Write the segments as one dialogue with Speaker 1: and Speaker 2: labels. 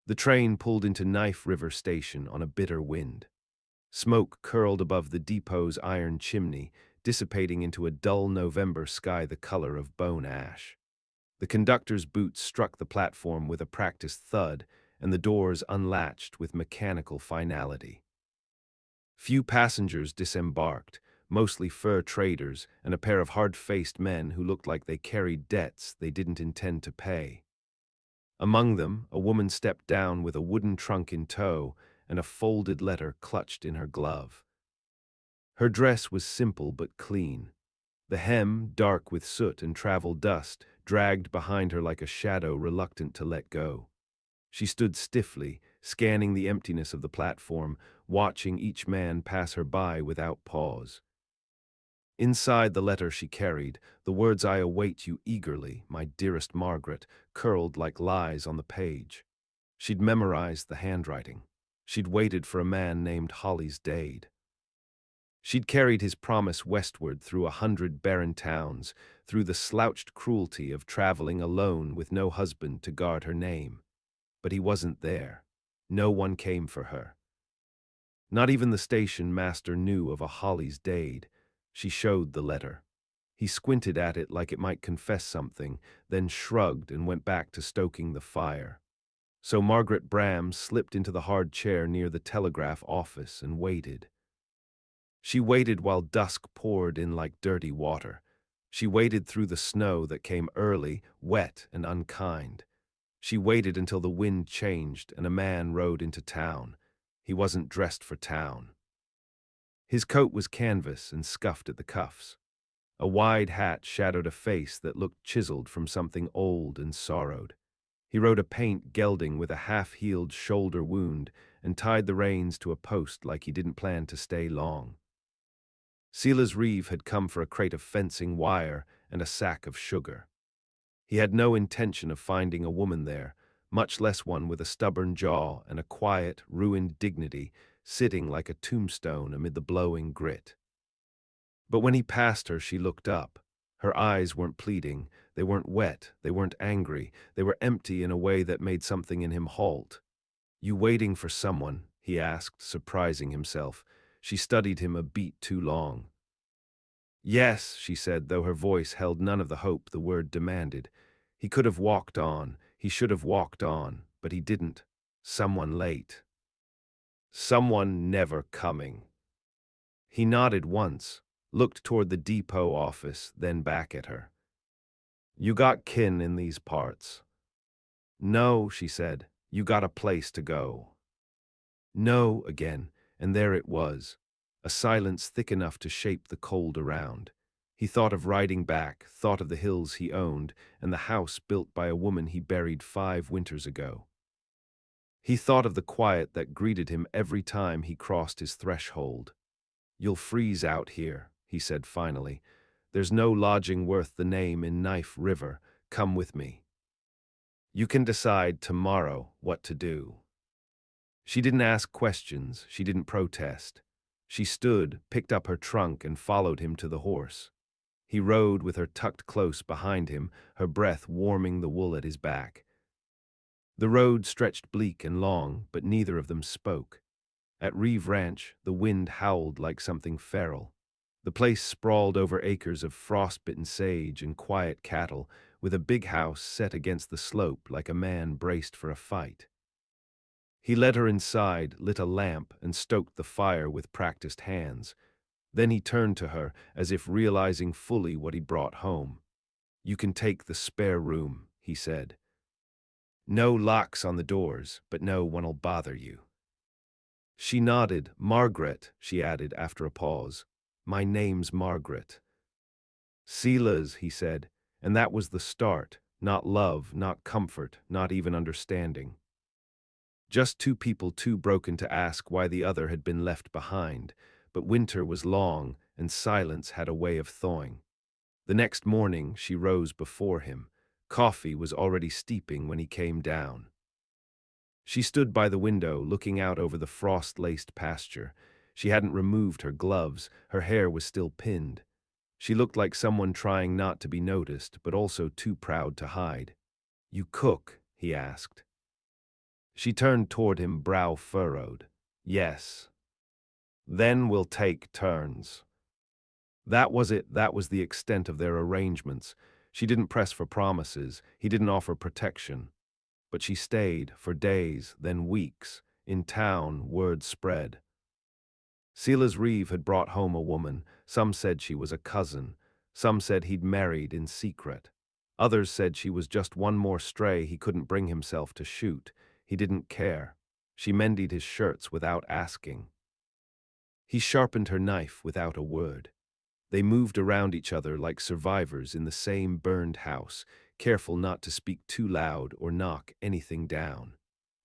Speaker 1: The train pulled into Knife River Station on a bitter wind. Smoke curled above the depot's iron chimney, dissipating into a dull November sky the color of bone ash. The conductor's boots struck the platform with a practiced thud, and the doors unlatched with mechanical finality. Few passengers disembarked, mostly fur traders and a pair of hard-faced men who looked like they carried debts they didn't intend to pay. Among them, a woman stepped down with a wooden trunk in tow and a folded letter clutched in her glove. Her dress was simple but clean. The hem, dark with soot and travel dust, dragged behind her like a shadow reluctant to let go. She stood stiffly, scanning the emptiness of the platform, watching each man pass her by without pause. Inside the letter she carried, the words "I await you eagerly, my dearest Margaret," curled like lies on the page. She'd memorized the handwriting. She'd waited for a man named Hollis Dade. She'd carried his promise westward through 100 barren towns, through the slouched cruelty of traveling alone with no husband to guard her name. But he wasn't there. No one came for her. Not even the station master knew of a Hollis Dade. She showed the letter. He squinted at it like it might confess something, then shrugged and went back to stoking the fire. So Margaret Bram slipped into the hard chair near the telegraph office and waited. She waited while dusk poured in like dirty water. She waited through the snow that came early, wet and unkind. She waited until the wind changed and a man rode into town. He wasn't dressed for town. His coat was canvas and scuffed at the cuffs. A wide hat shadowed a face that looked chiseled from something old and sorrowed. He rode a paint gelding with a half-healed shoulder wound and tied the reins to a post like he didn't plan to stay long. Silas Reeve had come for a crate of fencing wire and a sack of sugar. He had no intention of finding a woman there, much less one with a stubborn jaw and a quiet, ruined dignity sitting like a tombstone amid the blowing grit. But when he passed her, she looked up. Her eyes weren't pleading, they weren't wet, they weren't angry, they were empty in a way that made something in him halt. "You waiting for someone?" he asked, surprising himself. She studied him a beat too long. "Yes," she said, though her voice held none of the hope the word demanded. He could have walked on, he should have walked on, but he didn't. Someone late. Someone never coming. He nodded once, looked toward the depot office, then back at her. "You got kin in these parts?" "No," she said. "You got a place to go?" "No," again, and there it was, a silence thick enough to shape the cold around. He thought of riding back, thought of the hills he owned, and the house built by a woman he buried 5 winters ago. He thought of the quiet that greeted him every time he crossed his threshold. "You'll freeze out here," he said finally. "There's no lodging worth the name in Knife River. Come with me. You can decide tomorrow what to do." She didn't ask questions, she didn't protest. She stood, picked up her trunk, and followed him to the horse. He rode with her tucked close behind him, her breath warming the wool at his back. The road stretched bleak and long, but neither of them spoke. At Reeve Ranch, the wind howled like something feral. The place sprawled over acres of frost-bitten sage and quiet cattle, with a big house set against the slope like a man braced for a fight. He led her inside, lit a lamp, and stoked the fire with practiced hands. Then he turned to her, as if realizing fully what he brought home. "You can take the spare room," he said. "No locks on the doors, but no one'll bother you." She nodded. "Margaret," she added after a pause. "My name's Margaret." "Silas," he said, and that was the start. Not love, not comfort, not even understanding. Just two people too broken to ask why the other had been left behind, but winter was long, and silence had a way of thawing. The next morning she rose before him. Coffee was already steeping when he came down. She stood by the window, looking out over the frost-laced pasture. She hadn't removed her gloves, her hair was still pinned. She looked like someone trying not to be noticed, but also too proud to hide. "You cook?" he asked. She turned toward him, brow furrowed. Yes. Then we'll take turns. That was it. That was the extent of their arrangements. She didn't press for promises. He didn't offer protection. But she stayed for days, then weeks. In town, word spread. Silas Reeve had brought home a woman. Some said she was a cousin. Some said he'd married in secret. Others said she was just one more stray he couldn't bring himself to shoot. He didn't care. She mended his shirts without asking. He sharpened her knife without a word. They moved around each other like survivors in the same burned house, careful not to speak too loud or knock anything down.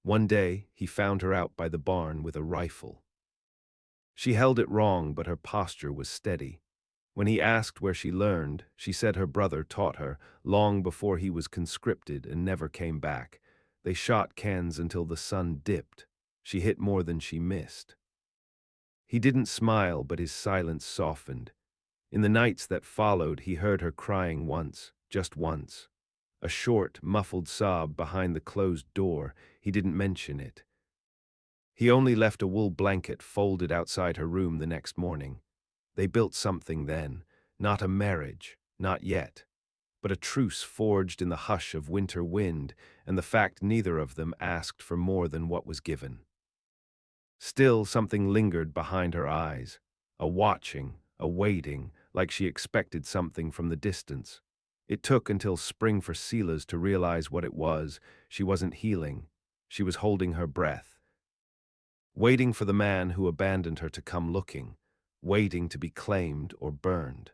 Speaker 1: One day, he found her out by the barn with a rifle. She held it wrong, but her posture was steady. When he asked where she learned, she said her brother taught her, long before he was conscripted and never came back. They shot cans until the sun dipped. She hit more than she missed. He didn't smile, but his silence softened. In the nights that followed, he heard her crying once, just once. A short, muffled sob behind the closed door. He didn't mention it. He only left a wool blanket folded outside her room the next morning. They built something then, not a marriage, not yet, but a truce forged in the hush of winter wind and the fact neither of them asked for more than what was given. Still, something lingered behind her eyes, a watching, a waiting, like she expected something from the distance. It took until spring for Silas to realize what it was. She wasn't healing. She was holding her breath, waiting for the man who abandoned her to come looking, waiting to be claimed or burned.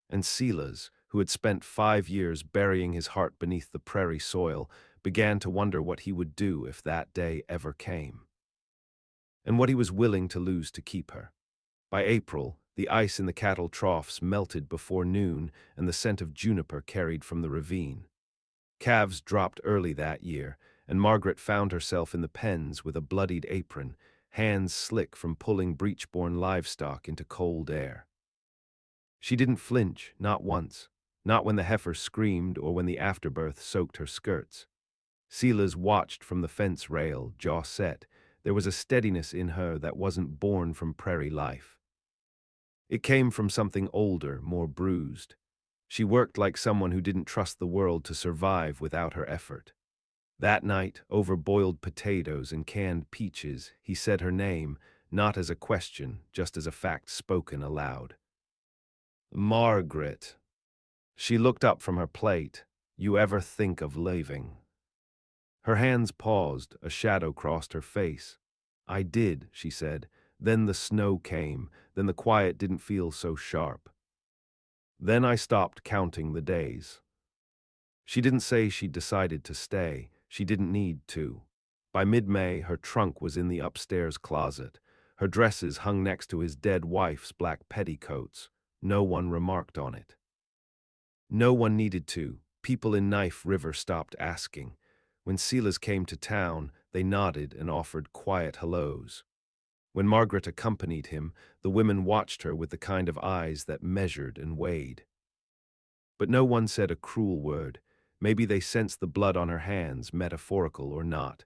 Speaker 1: And Silas, who had spent 5 years burying his heart beneath the prairie soil, began to wonder what he would do if that day ever came, and what he was willing to lose to keep her. By April, the ice in the cattle troughs melted before noon, and the scent of juniper carried from the ravine. Calves dropped early that year, and Margaret found herself in the pens with a bloodied apron, hands slick from pulling breech-born livestock into cold air. She didn't flinch, not once, not when the heifer screamed or when the afterbirth soaked her skirts. Silas watched from the fence rail, jaw set. There was a steadiness in her that wasn't born from prairie life. It came from something older, more bruised. She worked like someone who didn't trust the world to survive without her effort. That night, over boiled potatoes and canned peaches, he said her name, not as a question, just as a fact spoken aloud. Margaret. She looked up from her plate. You ever think of leaving? Her hands paused, a shadow crossed her face. I did, she said. Then the snow came, then the quiet didn't feel so sharp. Then I stopped counting the days. She didn't say she'd decided to stay. She didn't need to. By mid-May, her trunk was in the upstairs closet. Her dresses hung next to his dead wife's black petticoats. No one remarked on it. No one needed to. People in Knife River stopped asking. When Silas came to town, they nodded and offered quiet hellos. When Margaret accompanied him, the women watched her with the kind of eyes that measured and weighed. But no one said a cruel word. Maybe they sensed the blood on her hands, metaphorical or not.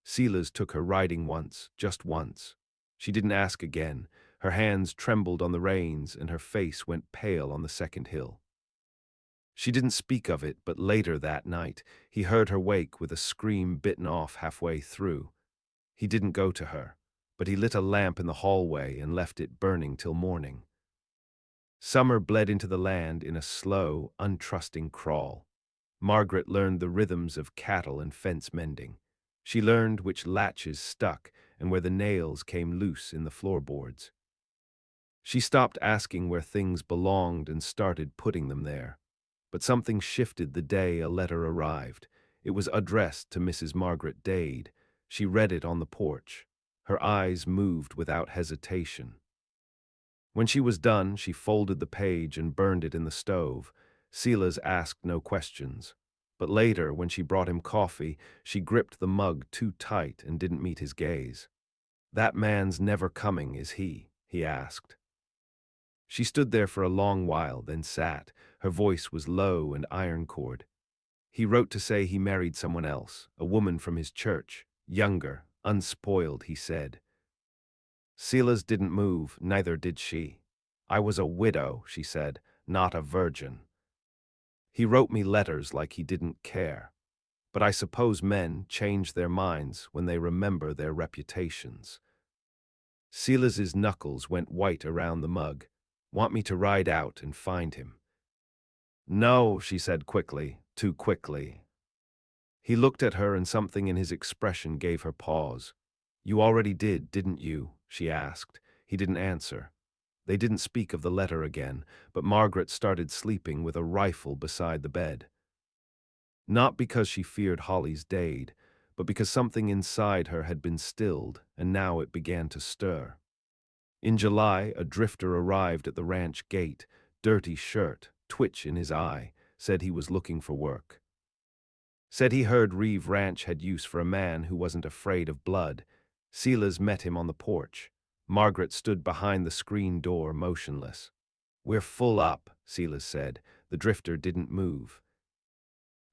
Speaker 1: Silas took her riding once, just once. She didn't ask again. Her hands trembled on the reins and her face went pale on the second hill. She didn't speak of it, but later that night, he heard her wake with a scream bitten off halfway through. He didn't go to her, but he lit a lamp in the hallway and left it burning till morning. Summer bled into the land in a slow, untrusting crawl. Margaret learned the rhythms of cattle and fence mending. She learned which latches stuck and where the nails came loose in the floorboards. She stopped asking where things belonged and started putting them there. But something shifted the day a letter arrived. It was addressed to Mrs. Margaret Dade. She read it on the porch. Her eyes moved without hesitation. When she was done, she folded the page and burned it in the stove. Silas asked no questions. But later, when she brought him coffee, she gripped the mug too tight and didn't meet his gaze. "That man's never coming, is he?" he asked. She stood there for a long while, then sat. Her voice was low and iron-cord. "He wrote to say he married someone else, a woman from his church. Younger, unspoiled, he said. Silas didn't move, neither did she. I was a widow, she said, not a virgin. He wrote me letters like he didn't care. But I suppose men change their minds when they remember their reputations. Silas's knuckles went white around the mug. Want me to ride out and find him? No, she said quickly, too quickly. He looked at her and something in his expression gave her pause. You already did, didn't you? She asked. He didn't answer. They didn't speak of the letter again, but Margaret started sleeping with a rifle beside the bed. Not because she feared Holly's Dade, but because something inside her had been stilled, and now it began to stir. In July, a drifter arrived at the ranch gate, dirty shirt, twitch in his eye, said he was looking for work. Said he heard Reeve Ranch had use for a man who wasn't afraid of blood. Silas met him on the porch. Margaret stood behind the screen door, motionless. We're full up, Silas said. The drifter didn't move.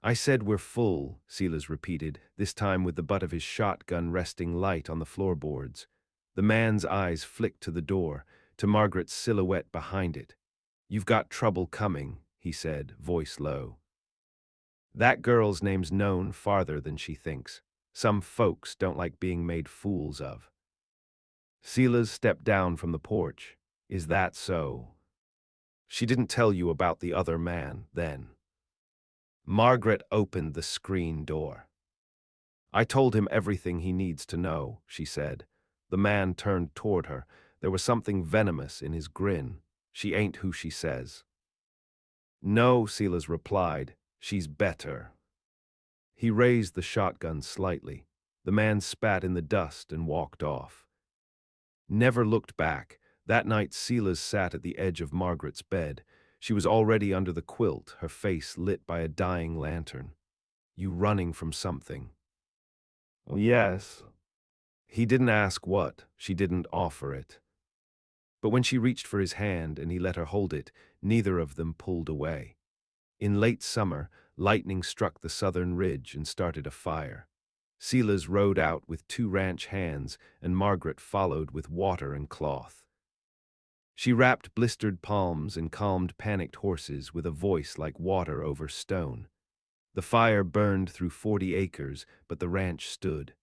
Speaker 1: I said we're full, Silas repeated, this time with the butt of his shotgun resting light on the floorboards. The man's eyes flicked to the door, to Margaret's silhouette behind it. You've got trouble coming, he said, voice low. That girl's name's known farther than she thinks. Some folks don't like being made fools of. Silas stepped down from the porch. Is that so? She didn't tell you about the other man, then. Margaret opened the screen door. I told him everything he needs to know, she said. The man turned toward her. There was something venomous in his grin. She ain't who she says. No, Silas replied. She's better. He raised the shotgun slightly. The man spat in the dust and walked off. Never looked back. That night Silas sat at the edge of Margaret's bed. She was already under the quilt, her face lit by a dying lantern. You running from something? Yes. He didn't ask what. She didn't offer it. But when she reached for his hand and he let her hold it, neither of them pulled away. In late summer, lightning struck the southern ridge and started a fire. Silas rode out with 2 ranch hands, and Margaret followed with water and cloth. She wrapped blistered palms and calmed panicked horses with a voice like water over stone. The fire burned through 40 acres, but the ranch stood.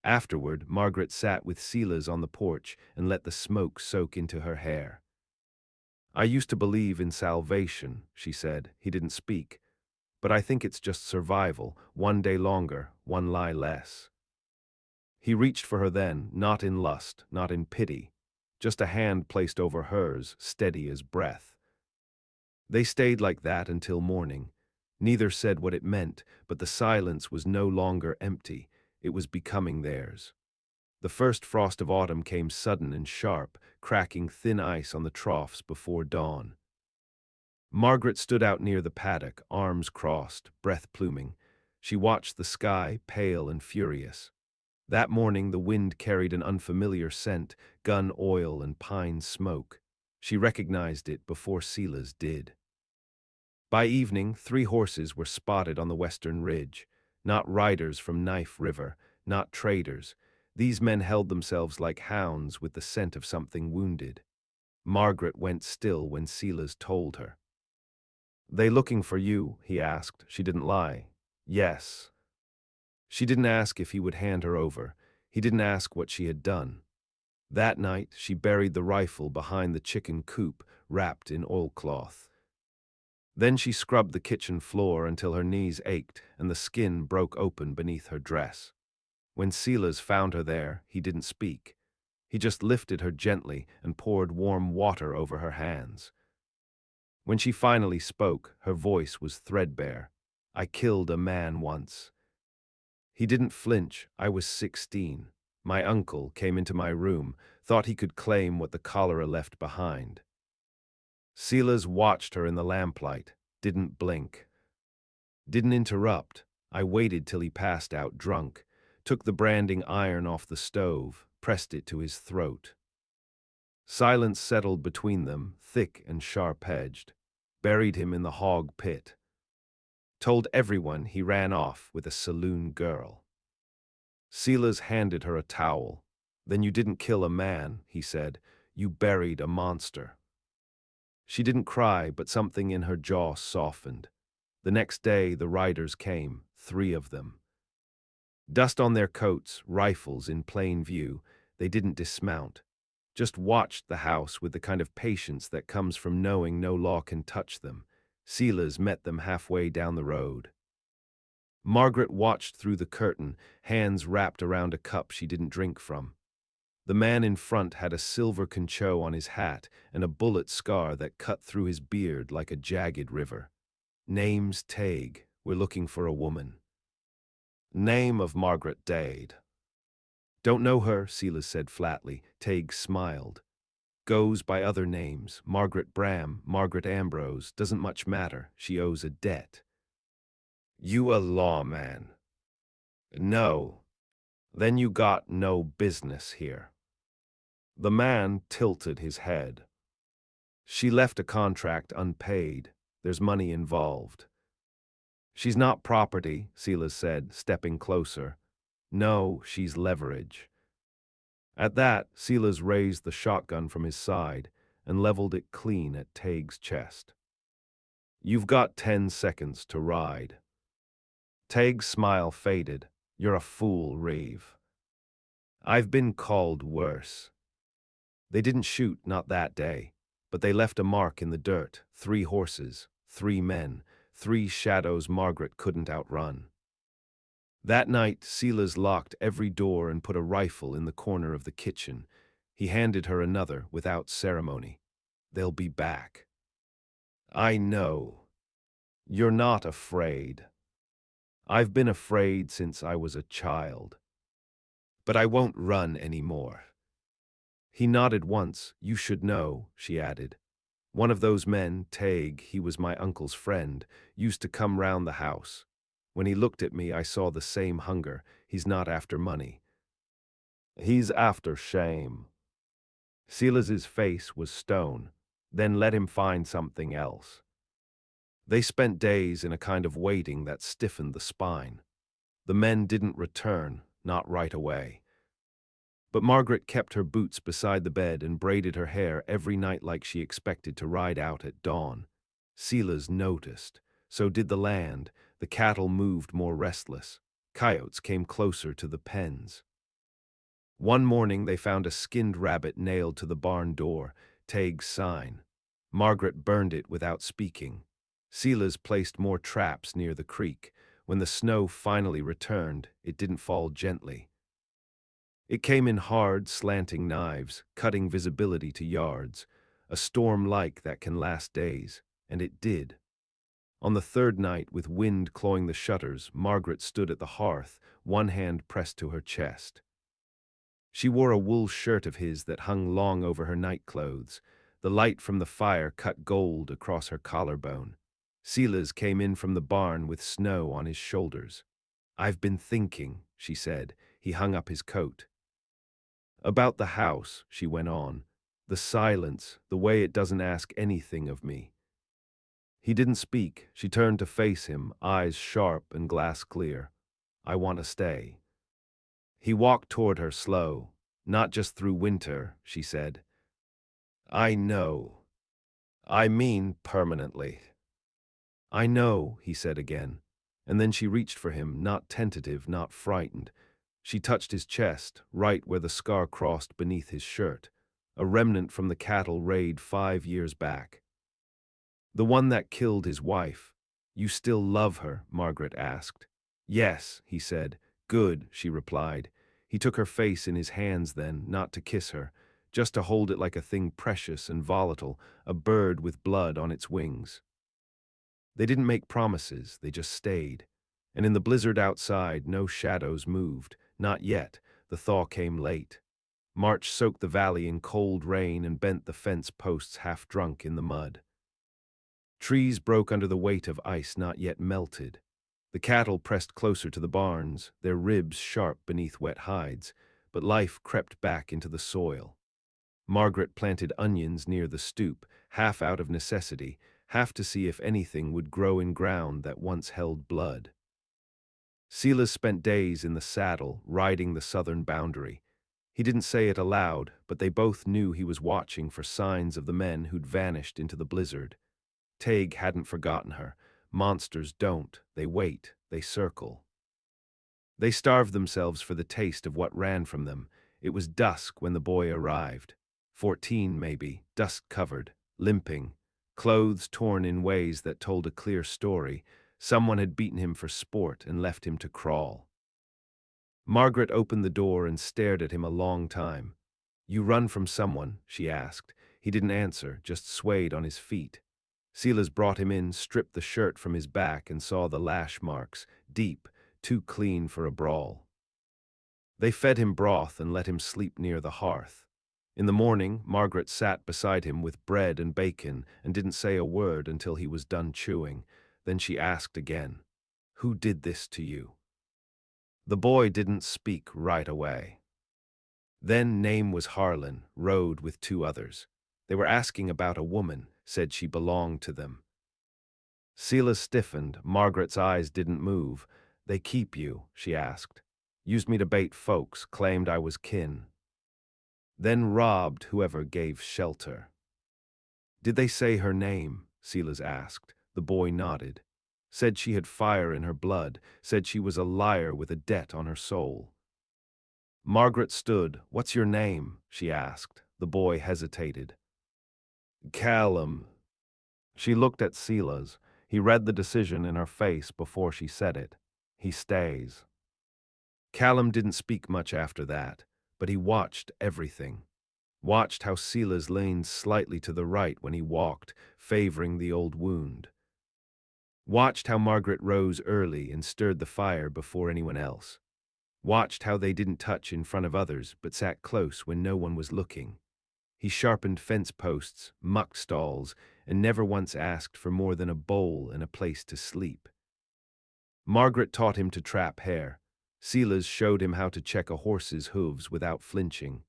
Speaker 1: Afterward, Margaret sat with Silas on the porch and let the smoke soak into her hair. I used to believe in salvation, she said. He didn't speak. But I think it's just survival, one day longer, one lie less. He reached for her then, not in lust, not in pity, just a hand placed over hers, steady as breath. They stayed like that until morning. Neither said what it meant, but the silence was no longer empty. It was becoming theirs. The first frost of autumn came sudden and sharp, cracking thin ice on the troughs before dawn. Margaret stood out near the paddock, arms crossed, breath pluming. She watched the sky, pale and furious. That morning the wind carried an unfamiliar scent, gun oil and pine smoke. She recognized it before Silas did. By evening, 3 horses were spotted on the western ridge. Not riders from Knife River, not traders. These men held themselves like hounds with the scent of something wounded. Margaret went still when Silas told her. They looking for you? He asked. She didn't lie. Yes. She didn't ask if he would hand her over. He didn't ask what she had done. That night, she buried the rifle behind the chicken coop, wrapped in oilcloth. Then she scrubbed the kitchen floor until her knees ached and the skin broke open beneath her dress. When Silas found her there, he didn't speak. He just lifted her gently and poured warm water over her hands. When she finally spoke, her voice was threadbare. I killed a man once. He didn't flinch. I was 16. My uncle came into my room, thought he could claim what the cholera left behind. Silas watched her in the lamplight, didn't blink. Didn't interrupt. I waited till he passed out drunk, took the branding iron off the stove, pressed it to his throat. Silence settled between them, thick and sharp-edged. Buried him in the hog pit. Told everyone he ran off with a saloon girl. Silas handed her a towel. Then you didn't kill a man, he said. You buried a monster. She didn't cry, but something in her jaw softened. The next day, the riders came, 3 of them. Dust on their coats, rifles in plain view, they didn't dismount. Just watched the house with the kind of patience that comes from knowing no law can touch them. Silas met them halfway down the road. Margaret watched through the curtain, hands wrapped around a cup she didn't drink from. The man in front had a silver concho on his hat and a bullet scar that cut through his beard like a jagged river. Name's Tague. We're looking for a woman. Name of Margaret Dade. Don't know her, Silas said flatly. Tague smiled. Goes by other names. Margaret Bram, Margaret Ambrose. Doesn't much matter. She owes a debt. You a lawman? No. Then you got no business here. The man tilted his head. She left a contract unpaid. There's money involved. She's not property, Silas said, stepping closer. No, she's leverage. At that, Silas raised the shotgun from his side and leveled it clean at Tague's chest. You've got 10 seconds to ride. Tague's smile faded. You're a fool, Reeve. I've been called worse. They didn't shoot, not that day, but they left a mark in the dirt. 3 horses, 3 men, 3 shadows Margaret couldn't outrun. That night, Silas locked every door and put a rifle in the corner of the kitchen. He handed her another without ceremony. They'll be back. I know. You're not afraid. I've been afraid since I was a child. But I won't run anymore. He nodded once. You should know, she added. One of those men, Tague, he was my uncle's friend, used to come round the house. When he looked at me, I saw the same hunger. He's not after money. He's after shame. Silas's face was stone. Then let him find something else. They spent days in a kind of waiting that stiffened the spine. The men didn't return, not right away. But Margaret kept her boots beside the bed and braided her hair every night like she expected to ride out at dawn. Silas noticed. So did the land. The cattle moved more restless. Coyotes came closer to the pens. One morning they found a skinned rabbit nailed to the barn door, Tague's sign. Margaret burned it without speaking. Silas placed more traps near the creek. When the snow finally returned, it didn't fall gently. It came in hard, slanting knives, cutting visibility to yards, a storm like that can last days, and it did. On the 3rd night, with wind clawing the shutters, Margaret stood at the hearth, one hand pressed to her chest. She wore a wool shirt of his that hung long over her nightclothes. The light from the fire cut gold across her collarbone. Silas came in from the barn with snow on his shoulders. I've been thinking, she said. He hung up his coat. About the house, she went on. The silence, the way it doesn't ask anything of me. He didn't speak. She turned to face him, eyes sharp and glass clear. I want to stay. He walked toward her slow. Not just through winter, she said. I know. I mean permanently. I know, he said again. And then she reached for him, not tentative, not frightened. She touched his chest, right where the scar crossed beneath his shirt, a remnant from the cattle raid 5 years back. The one that killed his wife. You still love her? Margaret asked. Yes, he said. Good, she replied. He took her face in his hands then, not to kiss her, just to hold it like a thing precious and volatile, a bird with blood on its wings. They didn't make promises, they just stayed. And in the blizzard outside, no shadows moved. Not yet. The thaw came late. March soaked the valley in cold rain and bent the fence posts half drunk in the mud. Trees broke under the weight of ice not yet melted. The cattle pressed closer to the barns, their ribs sharp beneath wet hides, but life crept back into the soil. Margaret planted onions near the stoop, half out of necessity, half to see if anything would grow in ground that once held blood. Silas spent days in the saddle, riding the southern boundary. He didn't say it aloud, but they both knew he was watching for signs of the men who'd vanished into the blizzard. Tague hadn't forgotten her. Monsters don't. They wait. They circle. They starved themselves for the taste of what ran from them. It was dusk when the boy arrived. 14, maybe, dust-covered, limping, clothes torn in ways that told a clear story. Someone had beaten him for sport and left him to crawl. Margaret opened the door and stared at him a long time. "You run from someone?" she asked. He didn't answer, just swayed on his feet. Silas brought him in, stripped the shirt from his back, and saw the lash marks, deep, too clean for a brawl. They fed him broth and let him sleep near the hearth. In the morning, Margaret sat beside him with bread and bacon and didn't say a word until he was done chewing. Then she asked again, "Who did this to you?" The boy didn't speak right away. Then name was Harlan, rode with two others. They were asking about a woman, said she belonged to them. Silas stiffened. Margaret's eyes didn't move. "They keep you?" she asked. "Used me to bait folks, claimed I was kin. Then robbed whoever gave shelter." "Did they say her name?" Silas asked. The boy nodded. "Said she had fire in her blood, said she was a liar with a debt on her soul." Margaret stood. "What's your name?" she asked. The boy hesitated. "Callum." She looked at Silas. He read the decision in her face before she said it. "He stays." Callum didn't speak much after that, but he watched everything. Watched how Silas leaned slightly to the right when he walked, favoring the old wound. Watched how Margaret rose early and stirred the fire before anyone else. Watched how they didn't touch in front of others, but sat close when no one was looking. He sharpened fence posts, mucked stalls, and never once asked for more than a bowl and a place to sleep. Margaret taught him to trap hare. Silas showed him how to check a horse's hooves without flinching.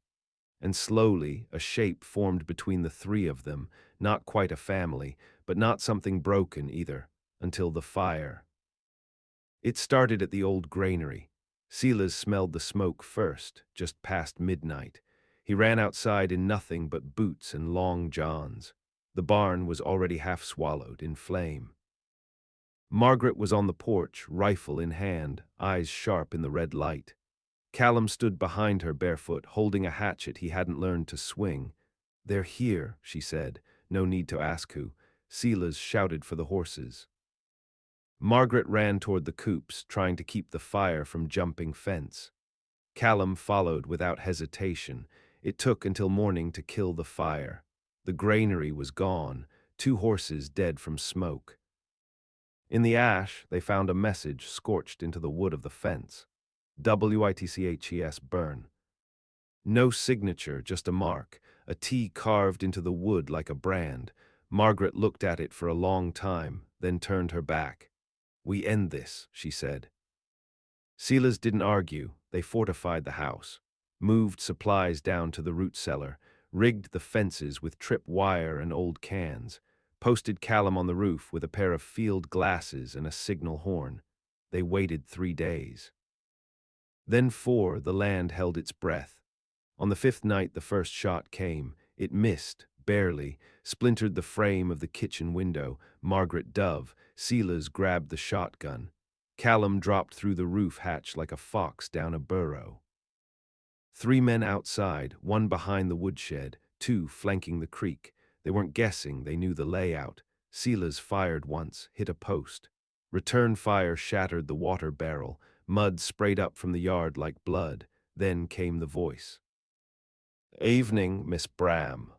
Speaker 1: And slowly, a shape formed between the three of them, not quite a family, but not something broken either, until the fire. It started at the old granary. Silas smelled the smoke first, just past midnight. He ran outside in nothing but boots and long johns. The barn was already half swallowed in flame. Margaret was on the porch, rifle in hand, eyes sharp in the red light. Callum stood behind her barefoot, holding a hatchet he hadn't learned to swing. "They're here," she said. No need to ask who. Silas shouted for the horses. Margaret ran toward the coops, trying to keep the fire from jumping fence. Callum followed without hesitation. It took until morning to kill the fire. The granary was gone, two horses dead from smoke. In the ash, they found a message scorched into the wood of the fence. WITCHES burn. No signature, just a mark, a T carved into the wood like a brand. Margaret looked at it for a long time, then turned her back. "We end this," she said. Silas didn't argue. They fortified the house, moved supplies down to the root cellar, rigged the fences with trip wire and old cans, posted Callum on the roof with a pair of field glasses and a signal horn. They waited 3 days. Then 4, the land held its breath. On the 5th night the first shot came. It missed, barely, splintered the frame of the kitchen window. Margaret dove. Silas grabbed the shotgun. Callum dropped through the roof hatch like a fox down a burrow. 3 men outside, 1 behind the woodshed, 2 flanking the creek. They weren't guessing, they knew the layout. Silas fired once, hit a post. Return fire shattered the water barrel. Mud sprayed up from the yard like blood. Then came the voice. "Evening, Miss Bram.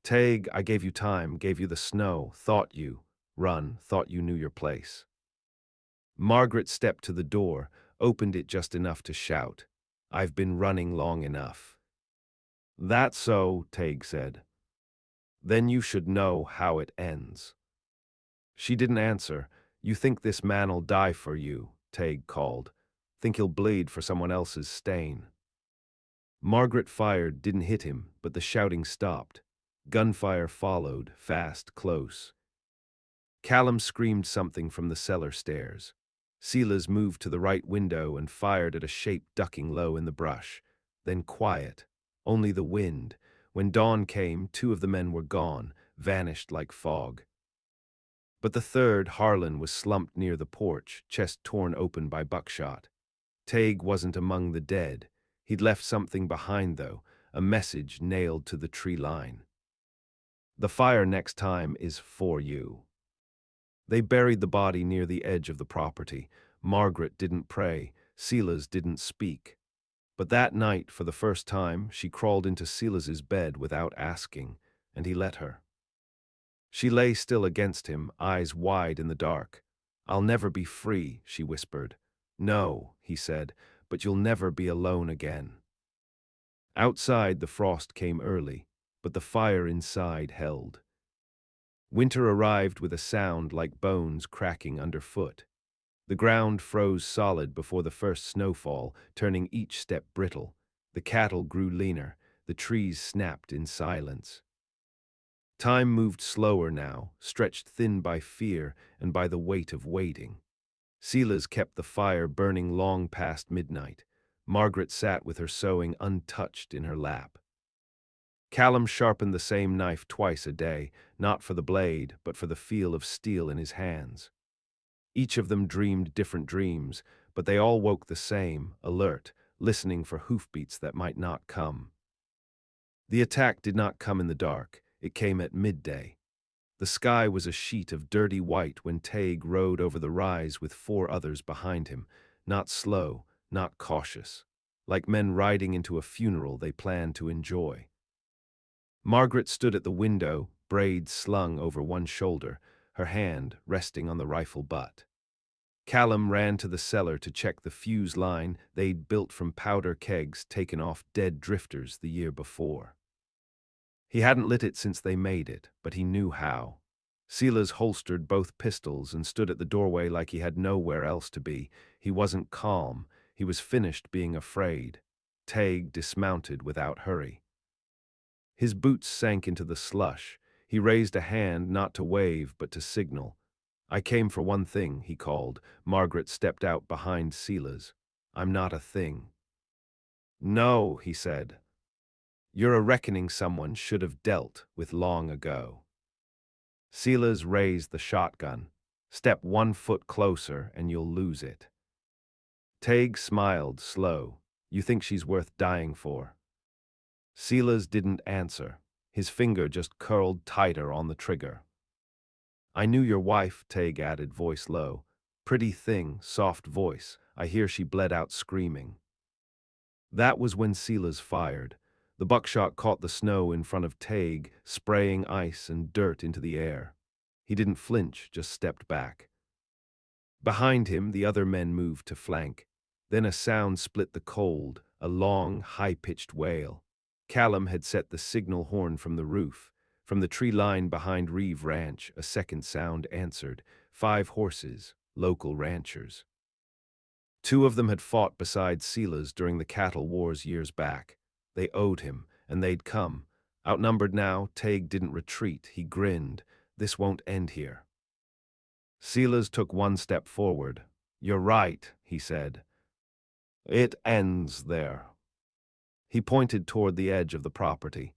Speaker 1: Tague, I gave you time, gave you the snow, thought you. Run, thought you knew your place." Margaret stepped to the door, opened it just enough to shout, "I've been running long enough." "That's so," Tague said. "Then you should know how it ends." She didn't answer. "You think this man'll die for you," Tague called. "Think he'll bleed for someone else's stain." Margaret fired, didn't hit him, but the shouting stopped. Gunfire followed, fast, close. Callum screamed something from the cellar stairs. Silas moved to the right window and fired at a shape ducking low in the brush. Then quiet. Only the wind. When dawn came, two of the men were gone, vanished like fog. But the third, Harlan, was slumped near the porch, chest torn open by buckshot. Tague wasn't among the dead. He'd left something behind, though, a message nailed to the tree line. The fire next time is for you. They buried the body near the edge of the property. Margaret didn't pray. Silas didn't speak. But that night, for the first time, she crawled into Silas's bed without asking, and he let her. She lay still against him, eyes wide in the dark. "I'll never be free," she whispered. "No," he said, "but you'll never be alone again." Outside, the frost came early, but the fire inside held. Winter arrived with a sound like bones cracking underfoot. The ground froze solid before the first snowfall, turning each step brittle. The cattle grew leaner. The trees snapped in silence. Time moved slower now, stretched thin by fear and by the weight of waiting. Silas kept the fire burning long past midnight. Margaret sat with her sewing untouched in her lap. Callum sharpened the same knife twice a day, not for the blade, but for the feel of steel in his hands. Each of them dreamed different dreams, but they all woke the same, alert, listening for hoofbeats that might not come. The attack did not come in the dark. It came at midday. The sky was a sheet of dirty white when Tague rode over the rise with four others behind him, not slow, not cautious. Like men riding into a funeral they planned to enjoy. Margaret stood at the window, braids slung over one shoulder, her hand resting on the rifle butt. Callum ran to the cellar to check the fuse line they'd built from powder kegs taken off dead drifters the year before. He hadn't lit it since they made it, but he knew how. Silas holstered both pistols and stood at the doorway like he had nowhere else to be. He wasn't calm. He was finished being afraid. Tague dismounted without hurry. His boots sank into the slush. He raised a hand not to wave but to signal. "I came for one thing," he called. Margaret stepped out behind Silas. "I'm not a thing." "No," he said. "You're a reckoning someone should have dealt with long ago." Silas raised the shotgun. "Step 1 foot closer and you'll lose it." Tague smiled, slow. "You think she's worth dying for?" Silas didn't answer. His finger just curled tighter on the trigger. "I knew your wife," Tague added, voice low. "Pretty thing, soft voice. I hear she bled out screaming." That was when Silas fired. The buckshot caught the snow in front of Tague, spraying ice and dirt into the air. He didn't flinch, just stepped back. Behind him, the other men moved to flank. Then a sound split the cold, a long, high-pitched wail. Callum had set the signal horn from the roof. From the tree line behind Reeve Ranch, a second sound answered. 5 horses, local ranchers. 2 of them had fought beside Silas during the cattle wars years back. They owed him, and they'd come. Outnumbered now, Tague didn't retreat. He grinned. "This won't end here." Silas took 1 step forward. "You're right," he said. "It ends there." He pointed toward the edge of the property.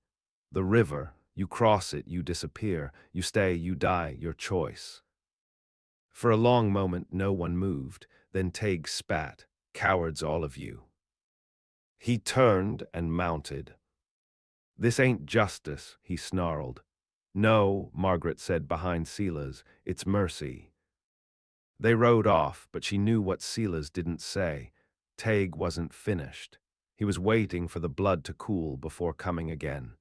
Speaker 1: "The river. You cross it, you disappear. You stay, you die, your choice." For a long moment, no one moved. Then Tague spat. "Cowards, all of you." He turned and mounted. "This ain't justice," he snarled. "No," Margaret said behind Silas, "it's mercy." They rode off, but she knew what Silas didn't say. Tague wasn't finished. He was waiting for the blood to cool before coming again.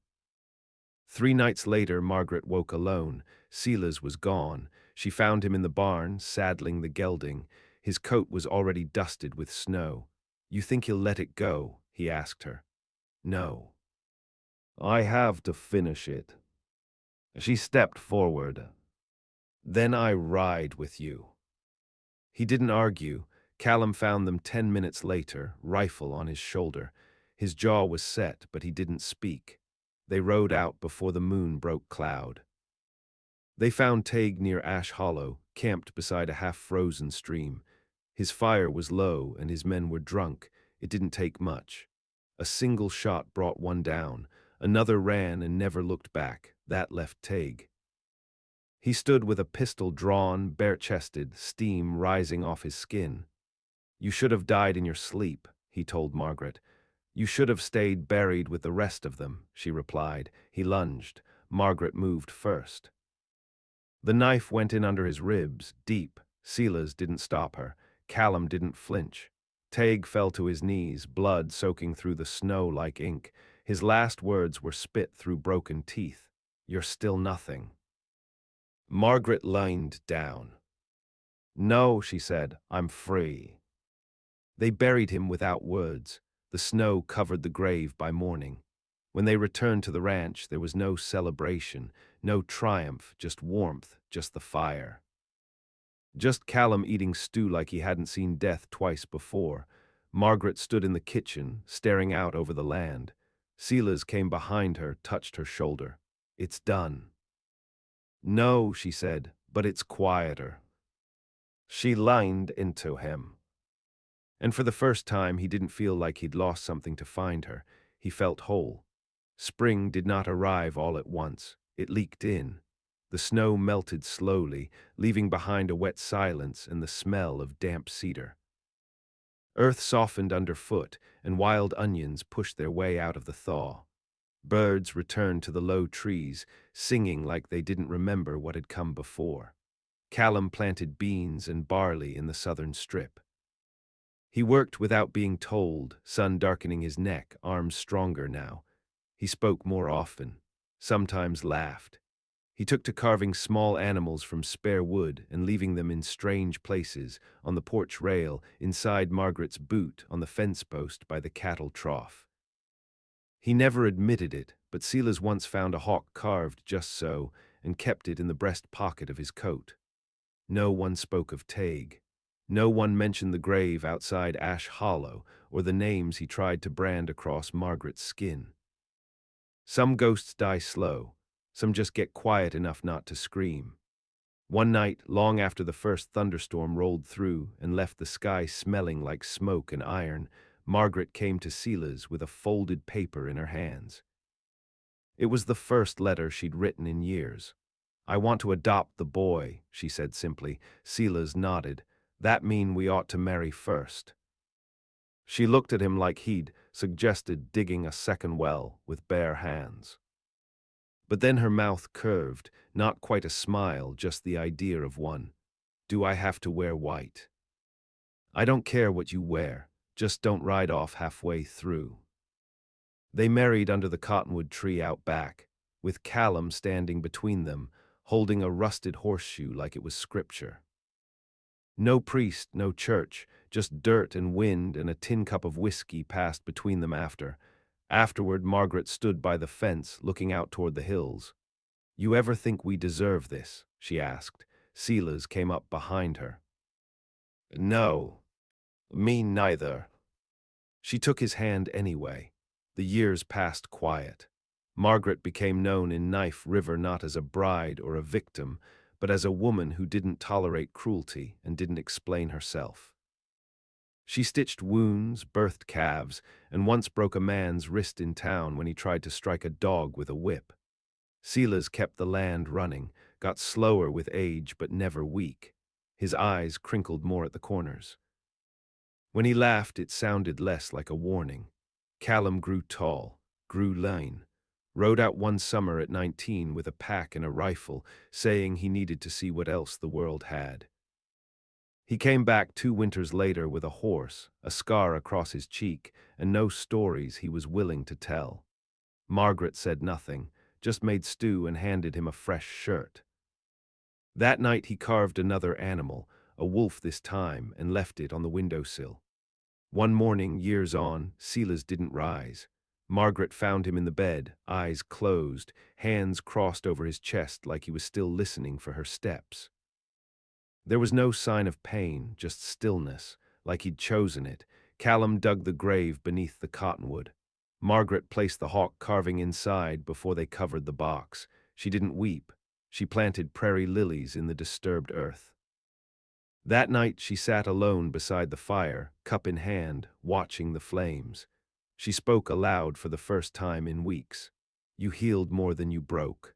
Speaker 1: 3 nights later, Margaret woke alone. Silas was gone. She found him in the barn, saddling the gelding. His coat was already dusted with snow. "You think he'll let it go?" he asked her. "No." "I have to finish it." She stepped forward. "Then I ride with you." He didn't argue. Callum found them 10 minutes later, rifle on his shoulder. His jaw was set, but he didn't speak. They rode out before the moon broke cloud. They found Tague near Ash Hollow, camped beside a half-frozen stream. His fire was low and his men were drunk. It didn't take much. A single shot brought one down. Another ran and never looked back. That left Taig. He stood with a pistol drawn, bare-chested, steam rising off his skin. "You should have died in your sleep," he told Margaret. "You should have stayed buried with the rest of them," she replied. He lunged. Margaret moved first. The knife went in under his ribs, deep. Silas didn't stop her. Callum didn't flinch. Taig fell to his knees, blood soaking through the snow like ink. His last words were spit through broken teeth. "You're still nothing." Margaret leaned down. "No," she said, "I'm free." They buried him without words. The snow covered the grave by morning. When they returned to the ranch, there was no celebration, no triumph, just warmth, just the fire. Just Callum eating stew like he hadn't seen death twice before. Margaret stood in the kitchen, staring out over the land. Silas came behind her, touched her shoulder. "It's done." "No," she said, "but it's quieter." She leaned into him. And for the first time, he didn't feel like he'd lost something to find her. He felt whole. Spring did not arrive all at once. It leaked in. The snow melted slowly, leaving behind a wet silence and the smell of damp cedar. Earth softened underfoot, and wild onions pushed their way out of the thaw. Birds returned to the low trees, singing like they didn't remember what had come before. Callum planted beans and barley in the southern strip. He worked without being told, sun darkening his neck, arms stronger now. He spoke more often, sometimes laughed. He took to carving small animals from spare wood and leaving them in strange places, on the porch rail, inside Margaret's boot, on the fence post by the cattle trough. He never admitted it, but Silas once found a hawk carved just so and kept it in the breast pocket of his coat. No one spoke of Taig. No one mentioned the grave outside Ash Hollow or the names he tried to brand across Margaret's skin. Some ghosts die slow. Some just get quiet enough not to scream. One night, long after the first thunderstorm rolled through and left the sky smelling like smoke and iron, Margaret came to Silas with a folded paper in her hands. It was the first letter she'd written in years. "I want to adopt the boy," she said simply. Silas nodded. "That mean we ought to marry first." She looked at him like he'd suggested digging a second well with bare hands. But then her mouth curved, not quite a smile, just the idea of one. "Do I have to wear white?" "I don't care what you wear, just don't ride off halfway through." They married under the cottonwood tree out back, with Callum standing between them, holding a rusted horseshoe like it was scripture. No priest, no church, just dirt and wind and a tin cup of whiskey passed between them after. Afterward, Margaret stood by the fence, looking out toward the hills. "You ever think we deserve this?" she asked. Silas came up behind her. "No, me neither." She took his hand anyway. The years passed quiet. Margaret became known in Knife River not as a bride or a victim, but as a woman who didn't tolerate cruelty and didn't explain herself. She stitched wounds, birthed calves, and once broke a man's wrist in town when he tried to strike a dog with a whip. Silas kept the land running, got slower with age but never weak. His eyes crinkled more at the corners. When he laughed, it sounded less like a warning. Callum grew tall, grew lean, rode out one summer at 19 with a pack and a rifle, saying he needed to see what else the world had. He came back 2 winters later with a horse, a scar across his cheek, and no stories he was willing to tell. Margaret said nothing, just made stew and handed him a fresh shirt. That night he carved another animal, a wolf this time, and left it on the windowsill. One morning, years on, Silas didn't rise. Margaret found him in the bed, eyes closed, hands crossed over his chest like he was still listening for her steps. There was no sign of pain, just stillness, like he'd chosen it. Callum dug the grave beneath the cottonwood. Margaret placed the hawk carving inside before they covered the box. She didn't weep. She planted prairie lilies in the disturbed earth. That night she sat alone beside the fire, cup in hand, watching the flames. She spoke aloud for the first time in weeks. You healed more than you broke.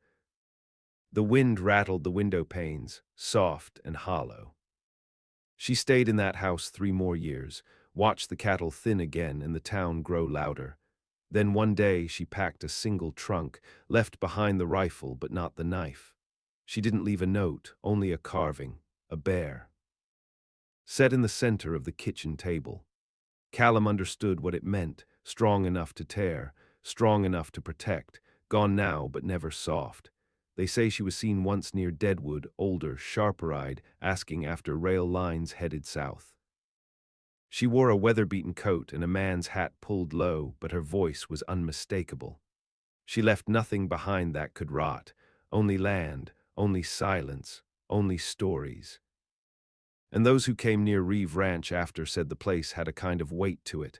Speaker 1: The wind rattled the window panes, soft and hollow. She stayed in that house 3 more years, watched the cattle thin again and the town grow louder. Then one day she packed a single trunk, left behind the rifle but not the knife. She didn't leave a note, only a carving, a bear. Set in the center of the kitchen table. Callum understood what it meant, strong enough to tear, strong enough to protect, gone now but never soft. They say she was seen once near Deadwood, older, sharper-eyed, asking after rail lines headed south. She wore a weather-beaten coat and a man's hat pulled low, but her voice was unmistakable. She left nothing behind that could rot, only land, only silence, only stories. And those who came near Reeve Ranch after said the place had a kind of weight to it,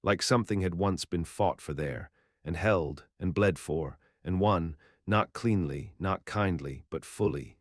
Speaker 1: like something had once been fought for there, and held, and bled for, and won, not cleanly, not kindly, but fully.